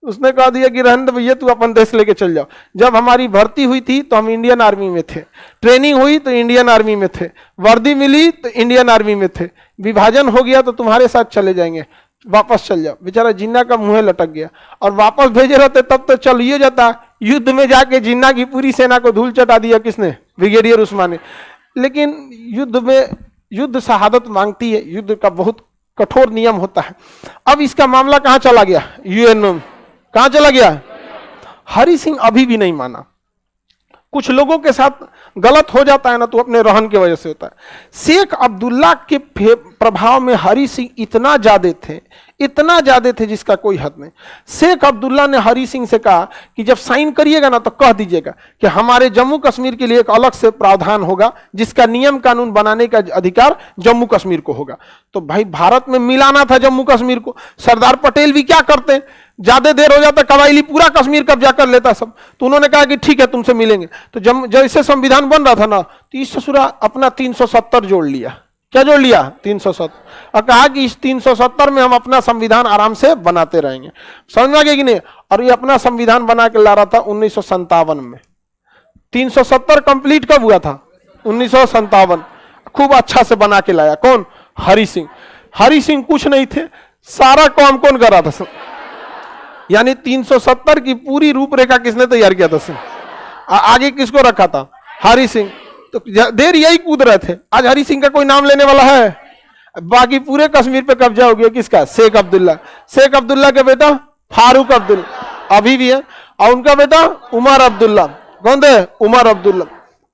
उसने कहा दिया कि रहने दो भैया, तू अपन देश लेके चल जाओ। जब हमारी भर्ती हुई थी तो हम इंडियन आर्मी में थे, ट्रेनिंग हुई तो इंडियन आर्मी में थे, वर्दी मिली तो इंडियन आर्मी में थे, विभाजन हो गया तो तुम्हारे साथ चले जाएंगे, वापस चल जाओ। बेचारा जिन्ना का मुंह लटक गया, और वापस भेजे रहते तब तो चलिए जाता। युद्ध में जाके जिन्ना की पूरी सेना को धूल चटा दिया किसने, ब्रिगेडियर उस्मानी। लेकिन युद्ध शहादत मांगती है, युद्ध का बहुत कठोर नियम होता है। अब इसका मामला कहां चला गया, यूएनओ कहां चला गया। हरि सिंह अभी भी नहीं माना। कुछ लोगों के साथ गलत हो जाता है ना तो अपने रहन की वजह से होता है। शेख अब्दुल्ला के प्रभाव में हरि सिंह इतना ज्यादा थे, इतना ज्यादा थे जिसका कोई हद नहीं। शेख अब्दुल्ला ने हरि सिंह से कहा कि जब साइन करिएगा ना तो कह दीजिएगा कि हमारे जम्मू कश्मीर के लिए एक अलग से प्रावधान होगा जिसका नियम कानून बनाने का अधिकार जम्मू कश्मीर को होगा। तो भाई भारत में मिलाना था जम्मू कश्मीर को। सरदार पटेल भी क्या करते हैं, ज्यादा देर हो जाता कबायली पूरा कश्मीर कब्जा कर लेता सब। तो उन्होंने कहा कि ठीक है तुमसे मिलेंगे। तो जैसे संविधान बन रहा था ना तो इस ससुरा अपना 370 जोड़ लिया। क्या जोड़ लिया? 370। और कहा कि इस 370 में हम अपना संविधान आराम से बनाते रहेंगे। समझ में आ गया कि नहीं? और ये अपना संविधान बना के ला रहा था 1957 में। 370 कंप्लीट कब हुआ था? 1957। खूब अच्छा से बना के लाया। कौन? हरि सिंह। हरि सिंह कुछ नहीं थे, सारा काम कौन कर रहा था? यानी 370 की पूरी रूपरेखा किसने तैयार किया था? आगे किसको रखा था? हरि सिंह। तो देर यही कूद रहे थे। आज हरि सिंह का कोई नाम लेने वाला है? बाकी पूरे कश्मीर पे कब्जा हो गया किसका? शेख अब्दुल्ला। शेख अब्दुल्ला का बेटा फारूक अब्दुल्ला अभी भी है, और उनका बेटा उमर अब्दुल्ला। कौन थे? उमर अब्दुल्ला।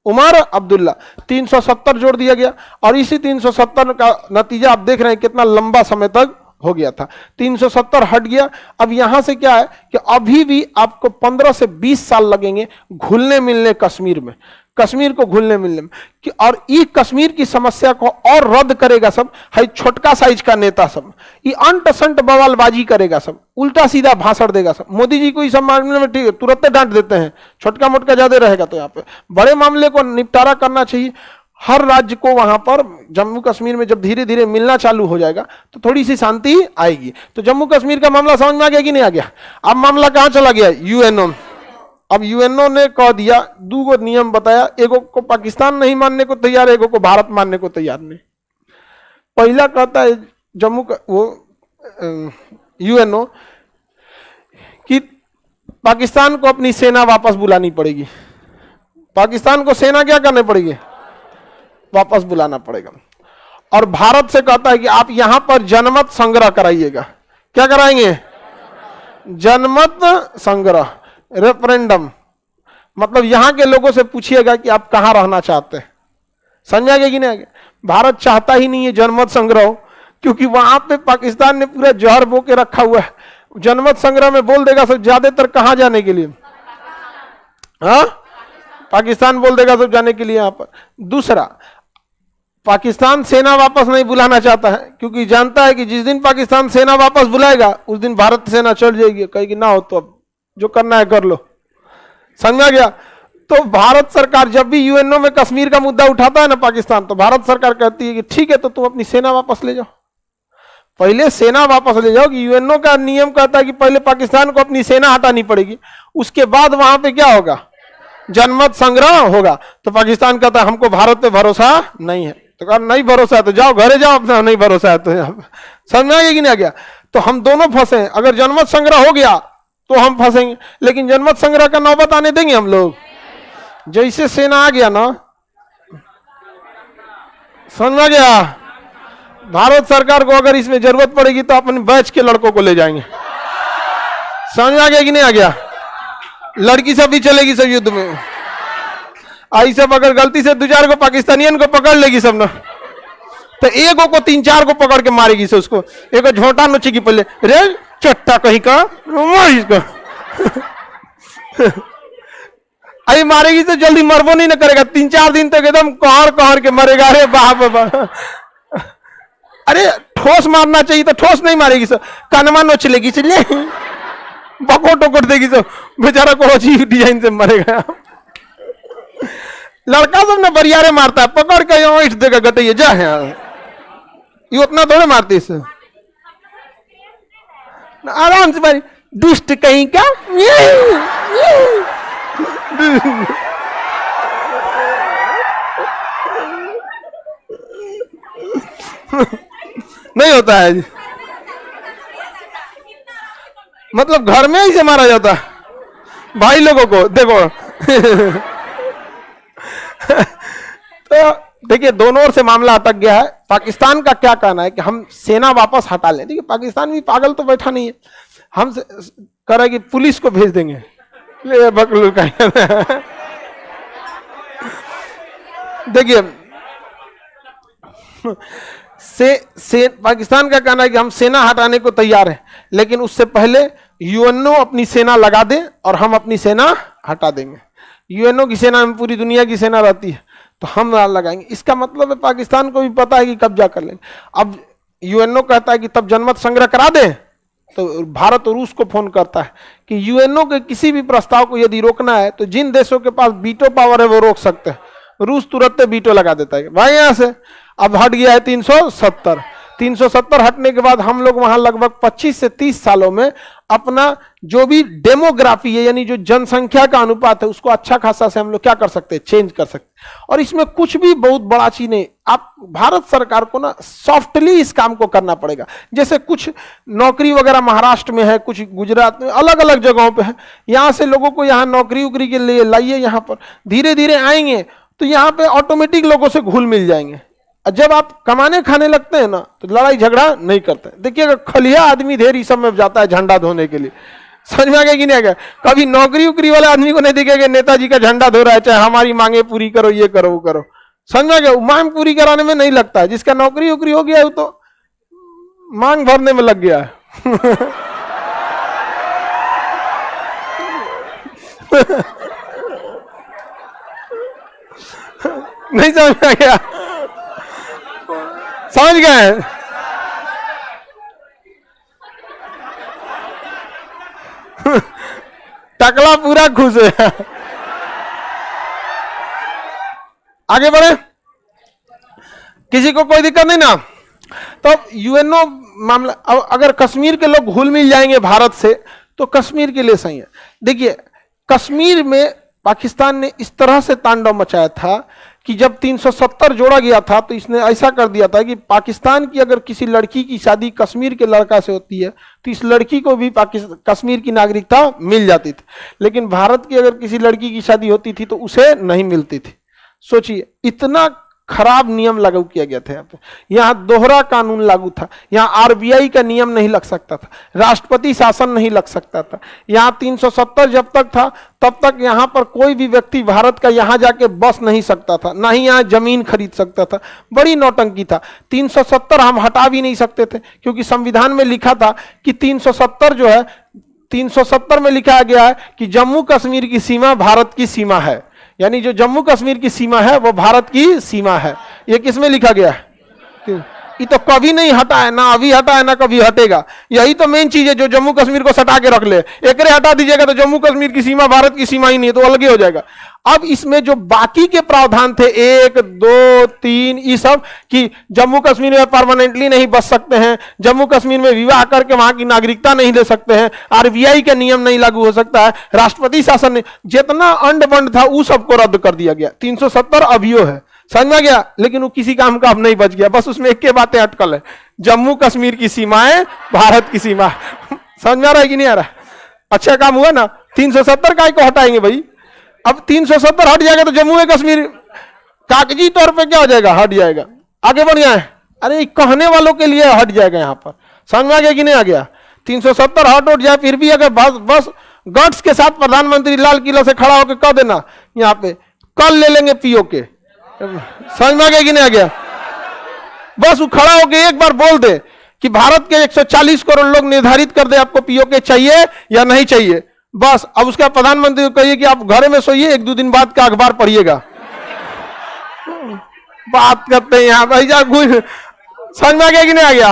उमर अब्दुल्ला 370 जोड़ दिया गया, और इसी 370 का नतीजा आप देख रहे हैं कितना लंबा समय तक हो गया था। 370 हट गया। अब यहां से क्या है कि अभी भी आपको 15 से 20 साल लगेंगे घुलने मिलने कश्मीर में, कश्मीर को घुलने मिलने में। कि और ये कश्मीर की समस्या को और रद्द करेगा सब है छोटका साइज का नेता सब। ये अंट संट बवालबाजी करेगा सब, उल्टा सीधा भाषण देगा सब। मोदी जी को इस मामले में ठीक तुरंत डांट देते हैं, छोटका मोटका ज्यादा रहेगा। तो यहाँ पे बड़े मामले को निपटारा करना चाहिए। हर राज्य को वहां पर जम्मू कश्मीर में जब धीरे धीरे मिलना चालू हो जाएगा तो थोड़ी सी शांति आएगी। तो जम्मू कश्मीर का मामला समझ में आ गया कि नहीं आ गया? अब मामला कहां चला गया? यूएनओ। अब यूएनओ ने कह दिया, दो नियम बताया, एगो को पाकिस्तान नहीं मानने को तैयार, एगो को भारत मानने को तैयार नहीं। पहला कहता है जम्मू का वो यूएनओ कि पाकिस्तान को अपनी सेना वापस बुलानी पड़ेगी। पाकिस्तान को सेना क्या करनी पड़ेगी? वापस बुलाना पड़ेगा। और भारत से कहता है कि आप यहां पर जनमत संग्रह कराइएगा। क्या कराएंगे? जनमत संग्रह, रेफरेंडम। मतलब यहां के लोगों से पूछिएगा कि आप कहां रहना चाहते हैं। समझ आ गया कि नहीं? भारत चाहता ही नहीं है जनमत संग्रह, क्योंकि वहां पे पाकिस्तान ने पूरा जहर बो के रखा हुआ है। जनमत संग्रह में बोल देगा सब ज्यादातर कहां जाने के लिए? हाँ, पाकिस्तान बोल देगा सब जाने के लिए यहां पर। दूसरा, पाकिस्तान सेना वापस नहीं बुलाना चाहता है, क्योंकि जानता है कि जिस दिन पाकिस्तान सेना वापस बुलाएगा उस दिन भारत सेना चढ़ जाएगी, कहेगी ना हो तो अब जो करना है कर लो। समझ आ गया? तो भारत सरकार जब भी यूएनओ में कश्मीर का मुद्दा उठाता है ना पाकिस्तान, तो भारत सरकार कहती है कि ठीक है तो तुम अपनी सेना वापस ले जाओ। पहले सेना वापस ले जाओ, कि यूएनओ का नियम कहता है कि पहले पाकिस्तान को अपनी सेना हटानी पड़ेगी, उसके बाद वहां पे क्या होगा? जनमत संग्रह होगा। तो पाकिस्तान कहता है हमको भारत पे भरोसा नहीं है। तो कहा नहीं भरोसा है तो जाओ घरे जाओ अपना, नहीं भरोसा है तो समझ में आ गया कि नहीं आ गया? तो हम दोनों फंसे। अगर जनमत संग्रह हो गया तो हम फंसेंगे, लेकिन जनमत संग्रह का नौबत आने देंगे हम लोग? जैसे सेना आ गया ना, समझ में आ गया? भारत सरकार को अगर इसमें जरूरत पड़ेगी तो अपने बैच के लड़कों को ले जाएंगे। समझ में आ गया कि नहीं आ गया? लड़की सब भी चलेगी सब युद्ध में। आई सब अगर गलती से 2-4 को पाकिस्तानियन को पकड़ लेगी सब ना, तो एगो को 3-4 को पकड़ के मारेगी से उसको। एगो झोंटा नोचेगी पहले, रे चट्टा कहीं का इसको आई मारेगी तो जल्दी मरबो नहीं ना करेगा। 3-4 दिन तक एकदम कहर कहर के मरेगा। अरे बाप, अरे ठोस मारना चाहिए तो ठोस नहीं मारेगी सब, कानमा नोच लेगी, चलिए बकोट वकोट देगी सब, बेचारा को अजीब डिजाइन से मरेगा। लड़का सब ना बरियारे मारता है, पकड़ के यहाँ ईट देगा गटैया जा है। ये उतना थोड़े मारती है, आराम से मारी। दुष्ट कहीं का नहीं होता है। मतलब घर में ही से मारा जाता है भाई लोगों को। देखो तो देखिए दोनों ओर से मामला अटक गया है। पाकिस्तान का क्या कहना है कि हम सेना वापस हटा लें। देखिए पाकिस्तान भी पागल तो बैठा नहीं है, हम कह रहे कि पुलिस को भेज देंगे। ले बकलू का देखिए पाकिस्तान का कहना है कि हम सेना हटाने को तैयार हैं, लेकिन उससे पहले यूएनओ अपनी सेना लगा दे और हम अपनी सेना हटा देंगे। यूएनओ की सेना में पूरी दुनिया की सेना रहती है, तो हम लगाएंगे। इसका मतलब है पाकिस्तान को भी पता है कि कब्जा कर लेंगे। अब यूएनओ कहता है कि तब जनमत संग्रह करा दें, तो भारत और रूस को फोन करता है कि यूएनओ के किसी भी प्रस्ताव को यदि रोकना है तो जिन देशों के पास वीटो पावर है वो रोक सकते हैं। रूस तुरंत वीटो लगा देता है भाई यहां से। अब हट गया है 370। 370 हटने के बाद हम लोग वहां लगभग 25 से 30 सालों में अपना जो भी डेमोग्राफी है, यानी जो जनसंख्या का अनुपात है, उसको अच्छा खासा से हम लोग क्या कर सकते हैं, चेंज कर सकते हैं। और इसमें कुछ भी बहुत बड़ा चीज नहीं, आप भारत सरकार को ना सॉफ्टली इस काम को करना पड़ेगा। जैसे कुछ नौकरी वगैरह महाराष्ट्र में है, कुछ गुजरात में, अलग अलग जगहों पे है। यहां से लोगों को यहाँ नौकरी उकरी के लिए लाइए, यहाँ पर धीरे धीरे आएंगे तो यहाँ पे ऑटोमेटिक लोगों से घुल मिल जाएंगे। जब आप कमाने खाने लगते हैं ना तो लड़ाई झगड़ा नहीं करते। देखिए अगर खलिया आदमी ढेर इस सब में जाता है झंडा धोने के लिए, समझ में आ गया कि नहीं आ गया? कभी नौकरी उकरी वाले आदमी को नहीं दिखेगा नेताजी का झंडा धो रहा है, चाहे हमारी मांगे पूरी करो, ये करो वो करो, समझ में आ गया? मांग पूरी कराने में नहीं लगता है। जिसका नौकरी उकरी हो गया है वो तो मांग भरने में लग गया है। नहीं समझ में आ गया? समझ गए? टकला पूरा खुश है। आगे बढ़े, किसी को कोई दिक्कत नहीं ना? तो यूएनओ मामला, अगर कश्मीर के लोग घुल मिल जाएंगे भारत से तो कश्मीर के लिए सही है। देखिए कश्मीर में पाकिस्तान ने इस तरह से तांडव मचाया था कि जब 370 जोड़ा गया था तो इसने ऐसा कर दिया था कि पाकिस्तान की अगर किसी लड़की की शादी कश्मीर के लड़का से होती है तो इस लड़की को भी कश्मीर की नागरिकता मिल जाती थी, लेकिन भारत की अगर किसी लड़की की शादी होती थी तो उसे नहीं मिलती थी। सोचिए इतना खराब नियम लागू किया गया था। यहाँ पे यहाँ दोहरा कानून लागू था। यहाँ आरबीआई का नियम नहीं लग सकता था, राष्ट्रपति शासन नहीं लग सकता था। यहाँ 370 जब तक था तब तक यहाँ पर कोई भी व्यक्ति भारत का यहाँ जाके बस नहीं सकता था, ना ही यहाँ जमीन खरीद सकता था। बड़ी नौटंकी था। 370 हम हटा भी नहीं सकते थे क्योंकि संविधान में लिखा था कि 370 जो है, 370 में लिखा गया है कि जम्मू कश्मीर की सीमा भारत की सीमा है, यानी जो जम्मू कश्मीर की सीमा है वो भारत की सीमा है। ये किसमें लिखा गया है? ये तो कभी नहीं हटा है, ना अभी हटा है ना कभी हटेगा। यही तो मेन चीज है जो जम्मू कश्मीर को सटा के रख ले। एकरे हटा दीजिएगा तो जम्मू कश्मीर की सीमा भारत की सीमा ही नहीं है, तो अलग ही हो जाएगा। अब इसमें जो बाकी के प्रावधान थे 1, 2, 3 ये सब कि जम्मू कश्मीर में परमानेंटली नहीं बस सकते हैं, जम्मू कश्मीर में विवाह करके वहां की नागरिकता नहीं ले सकते हैं, आरबीआई का नियम नहीं लागू हो सकता है, राष्ट्रपति शासन ने जितना अंड बंड था वो सबको रद्द कर दिया गया। 370 अभियो है, समझ में गया? लेकिन वो किसी काम का अब नहीं बच गया। बस उसमें एक के बातें अटकल है, जम्मू कश्मीर की सीमाएं भारत की सीमा। समझ में आ रहा है कि नहीं आ रहा? अच्छा काम हुआ ना। 370 काय को हटाएंगे भाई? अब 370 हट जाएगा तो जम्मू में कश्मीर कागजी तौर पे क्या हो जाएगा? हट जाएगा। आगे बढ़ गया है। अरे कहने वालों के लिए हट जाएगा यहाँ पर। समझ में आ गया कि नहीं आ गया? 370 हट उठ जाए फिर भी अगर बस गट्स के साथ प्रधानमंत्री लाल किला से खड़ा होकर कह देना यहाँ पे कल ले लेंगे पीओ के, समझ में आ गया कि नहीं आ गया? बस वो खड़ा होकर एक बार बोल दे कि भारत के 140 करोड़ लोग निर्धारित कर दे आपको पीओ के चाहिए या नहीं चाहिए। बस अब उसका प्रधानमंत्री को कहिए कि आप घर में सोइए, 1-2 दिन बाद का अखबार पढ़िएगा। बात करते हैं यहाँ भाई, समझ में आ गया कि नहीं आ गया?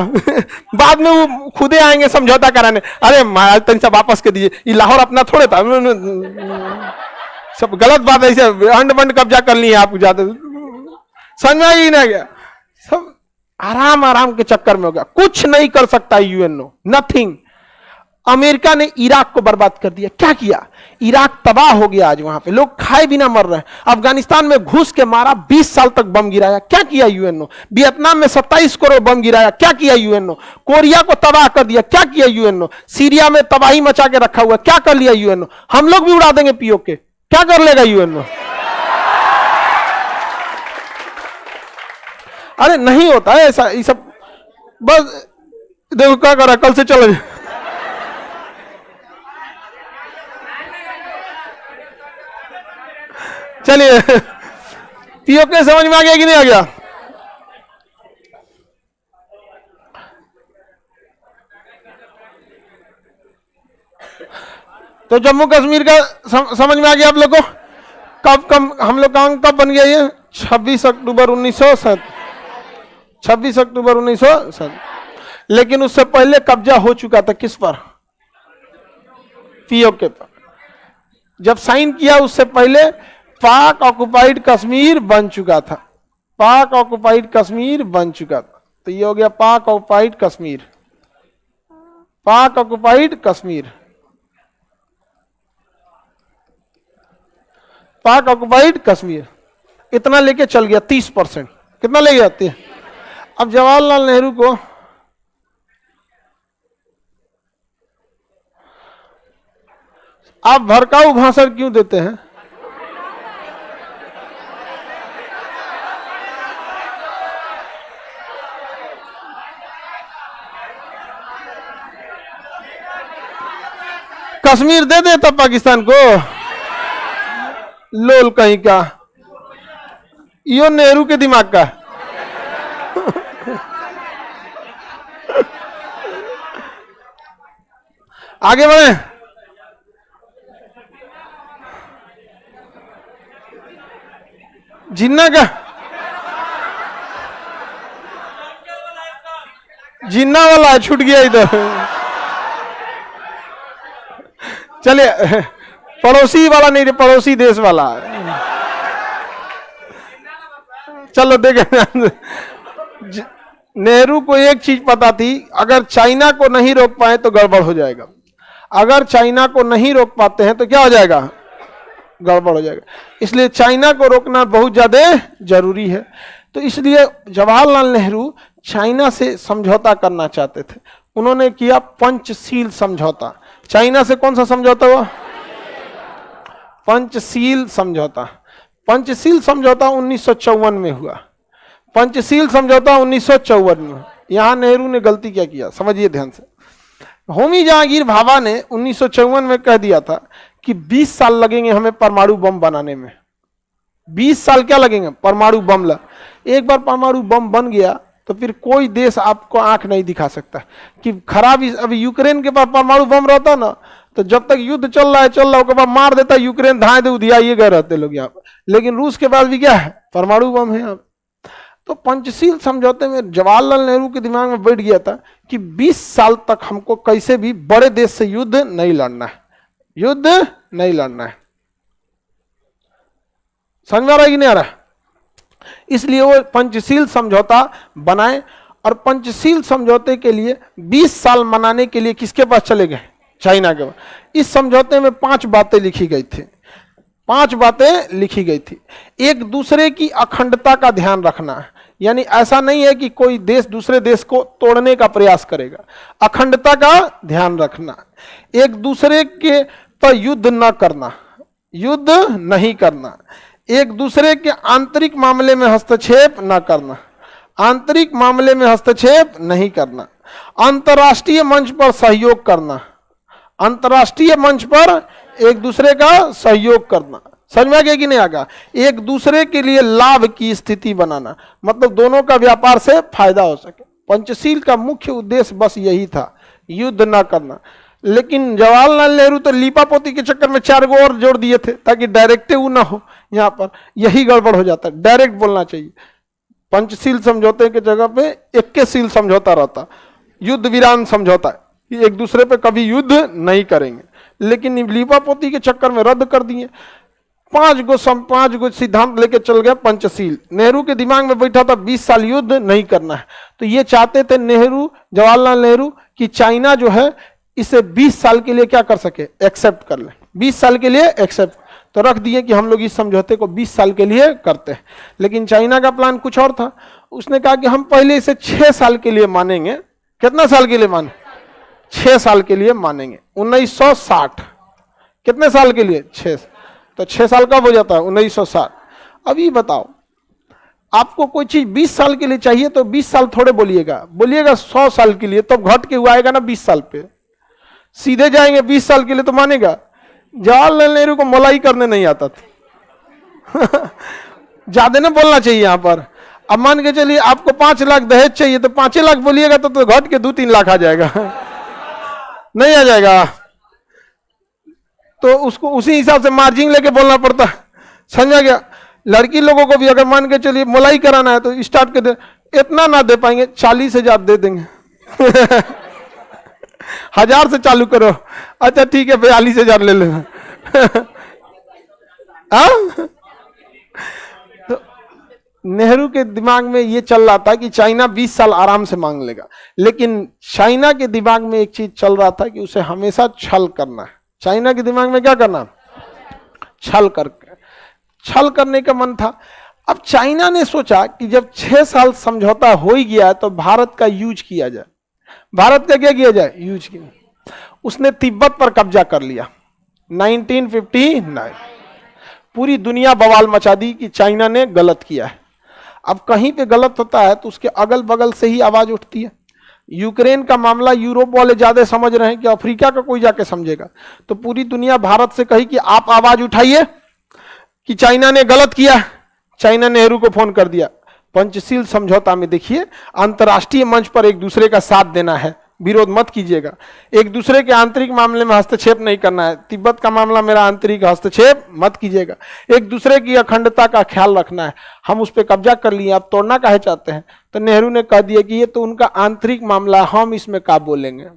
बाद में वो खुदे आएंगे समझौता कराने। अरे तनी सा वापस के दीजिए, ये लाहौर अपना थोड़े था। सब गलत बात है, ऐसे अंड बंड कब्जा कर ली है आपको ज्यादा। समझ में आ गया कि नहीं आ गया? सब आराम आराम के चक्कर में हो गया। कुछ नहीं कर सकता यूएनओ, नथिंग। अमेरिका ने इराक को बर्बाद कर दिया। क्या किया? इराक तबाह हो गया। आज वहां पे लोग खाए बिना मर रहे हैं। अफगानिस्तान में घुस के मारा, 20 साल तक बम गिराया। क्या किया यूएनओ? वियतनाम में 27 करोड़ बम गिराया। क्या किया यूएनओ? कोरिया को तबाह कर दिया। क्या किया यूएनओ? सीरिया में तबाही मचा के रखा हुआ। क्या कर लिया यूएनओ? हम लोग भी उड़ा देंगे पीओ के। क्या कर लेगा यूएनओ? अरे नहीं होता है ऐसा, ये सब बस देखो क्या कर रहा है। कल से चलो चलिए, पीओके समझ में आ गया कि नहीं आ गया? तो जम्मू कश्मीर का समझ में आ गया आप लोग को? कब हम लोग का अंक कब बन गया ये? 26 अक्टूबर 1907, 26 अक्टूबर 1907। लेकिन उससे पहले कब्जा हो चुका था किस पर? पीओके पर। जब साइन किया उससे पहले पाक ऑक्युपाइड कश्मीर बन चुका था, पाक ऑक्युपाइड कश्मीर बन चुका था। तो ये हो गया पाक ऑक्युपाइड कश्मीर, पाक ऑक्युपाइड कश्मीर, पाक ऑक्युपाइड कश्मीर। इतना लेके चल गया 30%। कितना ले जाते हैं? अब जवाहरलाल नेहरू को आप भड़काऊ भाषण क्यों देते हैं? कश्मीर दे देता पाकिस्तान को, लोल कहीं का। यो नेहरू के दिमाग का। आगे बढ़े। जिन्ना का, जिन्ना वाला छूट गया इधर। चलिए, पड़ोसी वाला नहीं, पड़ोसी देश वाला। चलो देखें। नेहरू को एक चीज पता थी, अगर चाइना को नहीं रोक पाए तो गड़बड़ हो जाएगा। अगर चाइना को नहीं रोक पाते हैं तो क्या हो जाएगा? गड़बड़ हो जाएगा। इसलिए चाइना को रोकना बहुत ज्यादा जरूरी है। तो इसलिए जवाहरलाल नेहरू चाइना से समझौता करना चाहते थे। उन्होंने किया पंचशील समझौता। चाइना से कौन सा समझौता हुआ? पंचशील समझौता। पंचशील समझौता 1954 में हुआ। पंचशील समझौता 1954 में। यहां नेहरू ने गलती क्या किया, समझिए ध्यान से। होमी जहांगीर भाभा ने 1954 में कह दिया था कि 20 साल लगेंगे हमें परमाणु बम बनाने में। 20 साल क्या लगेंगे? परमाणु बम। एक बार परमाणु बम बन गया तो फिर कोई देश आपको आंख नहीं दिखा सकता कि खराब। अभी यूक्रेन के पास परमाणु बम रहता ना, तो जब तक युद्ध चल रहा है उसके बाद मार देता यूक्रेन, धाए दे उधियाइए गए रहते लोग यहाँ पर। लेकिन रूस के पास भी क्या है? परमाणु बम है यहाँ। तो पंचशील समझौते में जवाहरलाल नेहरू के दिमाग में बैठ गया था कि 20 साल तक हमको कैसे भी बड़े देश से युद्ध नहीं लड़ना है, युद्ध नहीं लड़ना है। समझ में आ रहा है कि नहीं आ रहा है? इसलिए वो पंचशील समझौता बनाए। और पंचशील समझौते के लिए 20 साल मनाने के लिए किसके पास चले गए? चाइना के पास। इस समझौते में 5 बातें लिखी गई थी। 5 बातें लिखी गई थी। एक दूसरे की अखंडता का ध्यान रखना, यानी ऐसा नहीं है कि कोई देश दूसरे देश को तोड़ने का प्रयास करेगा। अखंडता का ध्यान रखना। एक दूसरे के पर युद्ध न करना, युद्ध नहीं करना। एक दूसरे के आंतरिक मामले में हस्तक्षेप न करना, आंतरिक मामले में हस्तक्षेप नहीं करना। अंतर्राष्ट्रीय मंच पर सहयोग करना, अंतर्राष्ट्रीय मंच पर एक दूसरे का सहयोग करना। समझ में आ गया कि नहीं आगा? एक दूसरे के लिए लाभ की स्थिति बनाना, मतलब दोनों का व्यापार से फायदा हो सके। पंचशील का मुख्य उद्देश्य बस यही था, युद्ध ना करना। लेकिन जवाहरलाल नेहरू तो लीपापोती के चक्कर में 4 गो और जोड़ दिए थे ताकि डायरेक्टिव ना हो। यहाँ पर यही गड़बड़ हो जाता है, डायरेक्ट बोलना चाहिए। पंचशील समझौते के जगह पे 21शील समझौता रहता, युद्ध विराम समझौता, एक दूसरे पे कभी युद्ध नहीं करेंगे। लेकिन लीपापोती के चक्कर में रद्द कर दिए। 5 गो सिद्धांत लेके चल गया पंचशील। नेहरू के दिमाग में बैठा था 20 साल युद्ध नहीं करना है। तो ये चाहते थे नेहरू, जवाहरलाल नेहरू, कि चाइना जो है इसे 20 साल के लिए क्या कर सके? एक्सेप्ट कर ले। 20 साल के लिए एक्सेप्ट, तो रख दिए कि हम लोग इस समझौते को 20 साल के लिए करते हैं। लेकिन चाइना का प्लान कुछ और था। उसने कहा कि हम पहले इसे 6 साल के लिए मानेंगे। कितना साल के लिए माने? 6 साल के लिए मानेंगे। 1960। कितने साल के लिए? 6। तो 6 साल कब हो जाता है? 1960। अभी बताओ, आपको कोई चीज 20 साल के लिए चाहिए तो 20 साल थोड़े बोलिएगा, बोलिएगा 100 साल के लिए, तब घट के हुआ आएगा ना 20 साल पे। सीधे जाएंगे 20 साल के लिए तो मानेगा? जवाहरलाल नेहरू को मलाई करने नहीं आता था। ज्यादा ना बोलना चाहिए यहां पर। अब मान के चलिए आपको 5 लाख दहेज चाहिए तो 5 लाख बोलिएगा तो घट के 2-3 लाख आ जाएगा। नहीं आ जाएगा? तो उसको उसी हिसाब से मार्जिन लेके बोलना पड़ता है, समझा गया। लड़की लोगों को भी अगर मान के चलिए मोलाई कराना है तो स्टार्ट कर दे, इतना ना दे पाएंगे, 40,000 दे देंगे 1000 से चालू करो, अच्छा ठीक है 42,000 ले लेना तो नेहरू के दिमाग में ये चल रहा था कि चाइना 20 साल आराम से मांग लेगा, लेकिन चाइना के दिमाग में एक चीज चल रहा था कि उसे हमेशा छल करना है। चाइना के दिमाग में क्या करना, छल करने का मन था। अब चाइना ने सोचा कि जब 6 साल समझौता हो ही गया है तो भारत का यूज किया जाए। भारत का क्या किया जाए, यूज किया। उसने तिब्बत पर कब्जा कर लिया 1959। पूरी दुनिया बवाल मचा दी कि चाइना ने गलत किया है। अब कहीं पे गलत होता है तो उसके अगल बगल से ही आवाज उठती है। यूक्रेन का मामला यूरोप वाले ज्यादा समझ रहे हैं कि अफ्रीका का कोई जाके समझेगा, तो पूरी दुनिया भारत से कही कि आप आवाज उठाइए कि चाइना ने गलत किया। चाइना नेहरू को फोन कर दिया। पंचशील समझौता में देखिए, अंतर्राष्ट्रीय मंच पर एक दूसरे का साथ देना है, विरोध मत कीजिएगा, एक दूसरे के आंतरिक मामले में हस्तक्षेप नहीं करना है। तिब्बत का मामला मेरा आंतरिक हस्तक्षेप मत कीजिएगा, एक दूसरे की अखंडता का ख्याल रखना है। हम उस पर कब्जा कर लिए, आप तोड़ना काहे चाहते हैं? तो नेहरू ने कह दिया कि ये तो उनका आंतरिक मामला, हम इसमें क्या बोलेंगे।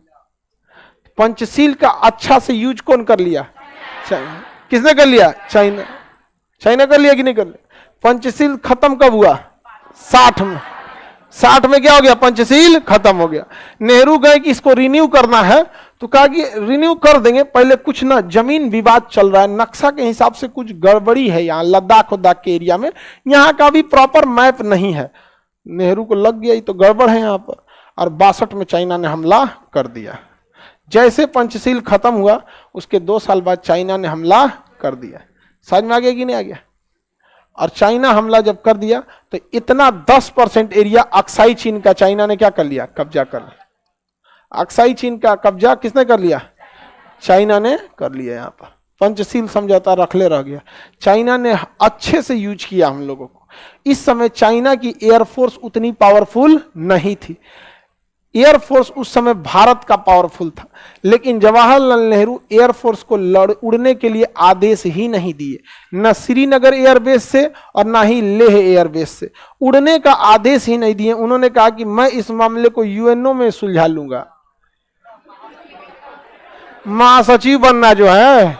पंचशील का अच्छा से यूज कौन कर लिया? चाइना। किसने कर लिया? चाइना। चाइना कर लिया कि नहीं कर लिया? पंचशील खत्म कब हुआ? 60 में। 60 में क्या हो गया? पंचशील खत्म हो गया। नेहरू गए कि इसको रिन्यू करना है, तो कहा कि रिन्यू कर देंगे, पहले कुछ ना जमीन विवाद चल रहा है, नक्शा के हिसाब से कुछ गड़बड़ी है यहाँ लद्दाख उद्दाख के एरिया में, यहाँ का भी प्रॉपर मैप नहीं है। नेहरू को लग गया ये तो गड़बड़ है यहाँ पर, और 62 में चाइना ने हमला कर दिया। जैसे पंचशील खत्म हुआ उसके 2 साल बाद चाइना ने हमला कर दिया। समझ में आ गया कि नहीं आ गया? और चाइना हमला जब कर दिया तो इतना 10% एरिया अक्साई चीन का चाइना ने क्या कर लिया? कब्जा कर लिया। अक्साई चीन का कब्जा किसने कर लिया? चाइना ने कर लिया। यहाँ पर पंचशील समझौता रखले रह गया। चाइना ने अच्छे से यूज किया हम लोगों को। इस समय चाइना की एयरफोर्स उतनी पावरफुल नहीं थी। एयरफोर्स उस समय भारत का पावरफुल था, लेकिन जवाहरलाल नेहरू एयरफोर्स को उड़ने के लिए आदेश ही नहीं दिए, न श्रीनगर एयरबेस से और ना ही लेह एयरबेस से उड़ने का आदेश ही नहीं दिए। उन्होंने कहा कि मैं इस मामले को यूएनओ में सुलझा लूंगा। महासचिव बनना जो है,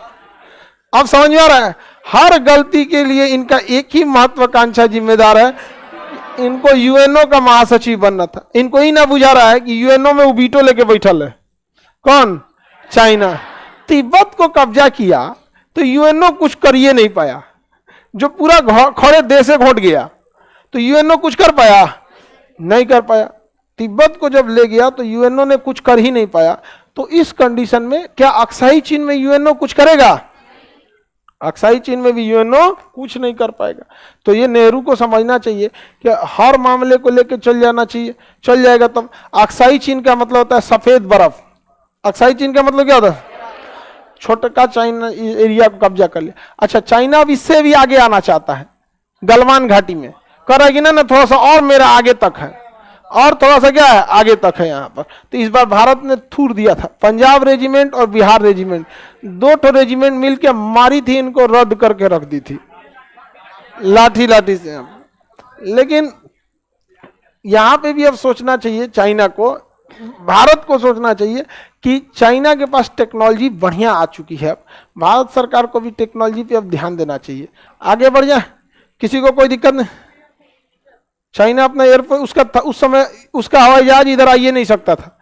अब समझ में आ रहा है? हर गलती के लिए इनका एक ही महत्वाकांक्षा जिम्मेदार है, इनको यूएनओ का महासचिव बनना था। इनको ही ना बुझा रहा है कि यूएनओ में वो वीटो लेके बैठल है। कौन? चाइना। तिब्बत को कब्जा किया तो यूएनओ कुछ कर ही नहीं पाया, जो पूरा खड़े देश से घोट गया, तो यूएनओ कुछ कर पाया? नहीं कर पाया। तिब्बत को जब ले गया तो यूएनओ ने कुछ कर ही नहीं पाया। तो इस कंडीशन में क्या अक्साई चीन में यूएनओ कुछ करेगा? अक्साई चीन में भी यूएनओ कुछ नहीं कर पाएगा। तो ये नेहरू को समझना चाहिए कि हर मामले को लेकर चल जाना चाहिए, चल जाएगा तब। अक्साई चीन का मतलब होता है सफेद बर्फ। अक्साई चीन का मतलब क्या होता है? छोटा चाइना एरिया को कब्जा कर लिया। अच्छा, चाइना अब इससे भी आगे आना चाहता है, गलवान घाटी में करेगी ना, थोड़ा सा और मेरा आगे तक है, और थोड़ा सा क्या है आगे तक है यहाँ पर। तो इस बार भारत ने थूर दिया था। पंजाब रेजिमेंट और बिहार रेजिमेंट, 2 रेजिमेंट मिलकर मारी थी, इनको रद्द करके रख दी थी लाठी लाठी से। लेकिन यहाँ पे भी अब सोचना चाहिए चाइना को, भारत को सोचना चाहिए कि चाइना के पास टेक्नोलॉजी बढ़िया आ चुकी है। भारत सरकार को भी टेक्नोलॉजी पे अब ध्यान देना चाहिए, आगे बढ़ जाए, किसी को कोई दिक्कत नहीं। चाइना अपना एयरपोर्ट उसका था, उस समय उसका हवाई जहाज इधर आइए नहीं सकता था।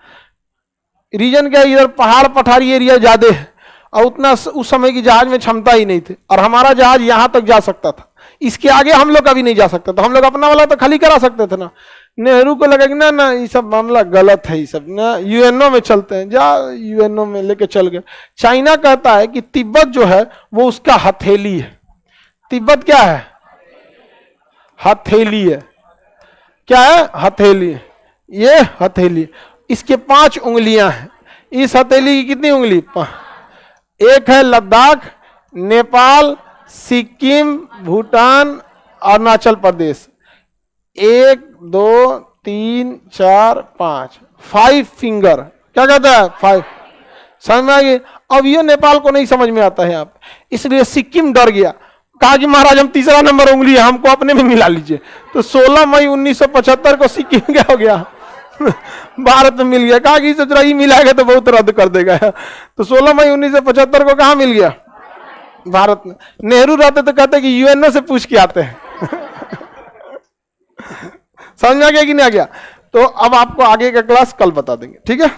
रीजन क्या है? इधर पहाड़ पठारी एरिया ज्यादा है और उतना उस समय की जहाज में क्षमता ही नहीं थी, और हमारा जहाज यहां तक जा सकता था, इसके आगे हम लोग कभी नहीं जा सकता था। हम लोग अपना वाला तो खाली करा सकते थे ना। नेहरू को लगा कि ना ना ये सब मामला गलत है, ये सब ना यूएनओ में चलते हैं, जा यूएनओ में लेके चल गए। चाइना कहता है कि तिब्बत जो है वो उसका हथेली है। तिब्बत क्या है? हथेली है। क्या है? हथेली। ये हथेली, इसके 5 उंगलियां हैं। इस हथेली की कितनी उंगली? 5। एक है लद्दाख, नेपाल, सिक्किम, भूटान, अरुणाचल प्रदेश। 1 2 3 4 5 5 फिंगर। क्या कहता है? 5। समझ में आ गई? अब ये नेपाल को नहीं समझ में आता है यहाँ पे, इसलिए सिक्किम डर गया, कहा कि महाराज हम तीसरा नंबर उंगली है, हमको अपने में मिला लीजिए। तो 16 मई 1975 को सिक्किम क्या हो गया भारत में मिल गया। कहा कि सोच रहा ही मिलाएगा तो बहुत रद्द कर देगा। तो 16 मई 1975 को कहा मिल गया, भारत में। नेहरू रहते तो कहते कि यूएनओ से पूछ के आते हैं समझ में आ गया कि नहीं आ गया? तो अब आपको आगे का क्लास कल बता देंगे, ठीक है।